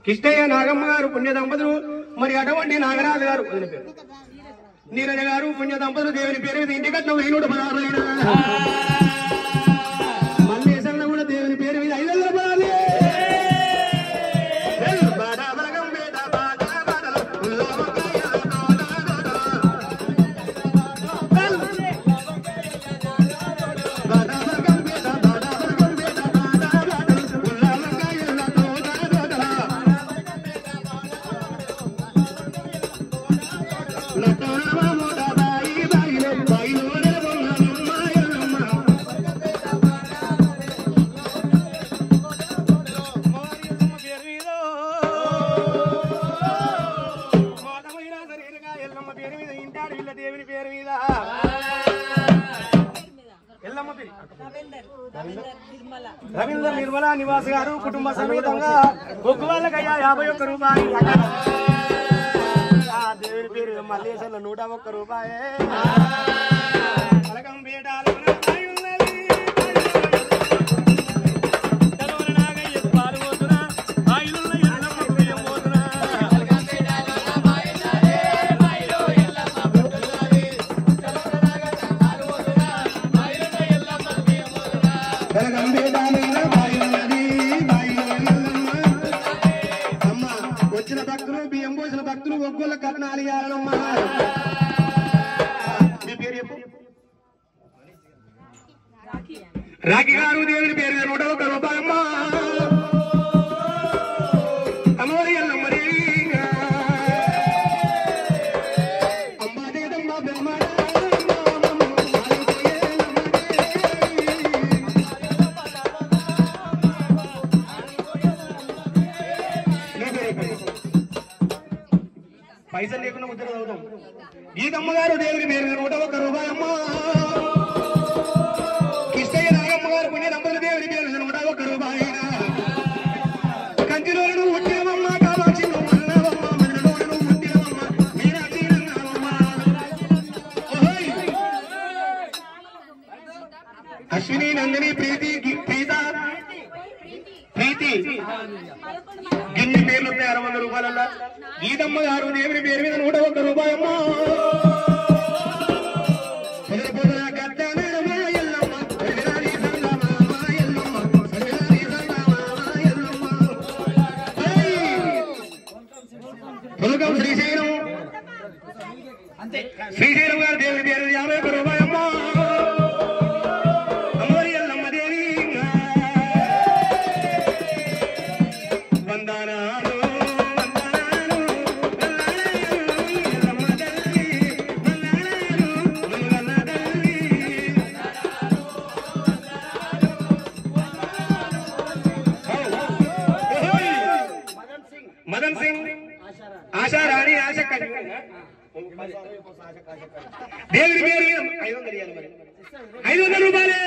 కిష్టయ్య నాగమ్మ గారు పుణ్య దంపతులు మరి అటువంటి నాగరాజు గారు నీరజ గారు పుణ్య దంపతులు దేవుని పేరు మీద ఇంటి కట్టిన 116 మల్లేశన్న కూడా దేవుని పేరు మీద 500 రూపాయలు మీద ఎల్లమ్మ పేరు రవీందర్ నిర్మల నివాస్ గారు కుటుంబ సమేతంగా ఒక్క వాళ్ళకయ్యా 51 రూపాయలు. దేవుని పేరు మల్లేశ్వర 101 రూపాయే. పలకం పేటాలు వచ్చిన భక్తులు బియ్యం పోసిన భక్తులు ఒగ్గుల కట్నాలు ఇవ్వాలమ్మా. మీ పేరు చెప్పు. రాఖీ గారు దేవుని పేరు 101 రూపాయలమ్మా. అమ్మవారి ఎల్లమ్మ దేవి అమ్మా దేదమ్మ బ్రహ్మాండ పైసలు లేకుండా ముద్ర చదువుతాం. గీతమ్మ గారు దేవుని పేరు 101 రూపాయలమ్మా. కిష్టయ్య నాగమ్మ గారు పుణ్య దంపతుల దేవుని పేరు 101 రూపాయల. కంచిలోను పుట్టినవమ్మ కామాక్షి నువ్వమ్మా మధురలోను పుట్టినవమ్మ మీనాక్షి రంగమ్మ. అశ్విని నందిని ప్రీతి గిన్ని పేర్లు ఉంటాయి 600 రూపాయలల్లా. గీతమ్మ గారు దేవుని పేరు మీద 101 రూపాయమ్మా. శ్రీశైలం గారు దేవుని పేరు 51 రూపాయమ్మా. అమ్మవారి ఎల్లమ్మ దేవి వందనాలు. మదన్ సింగ్ ఆశా రాణి ఆశ దేవుని పేరు 500 రూపాయలే.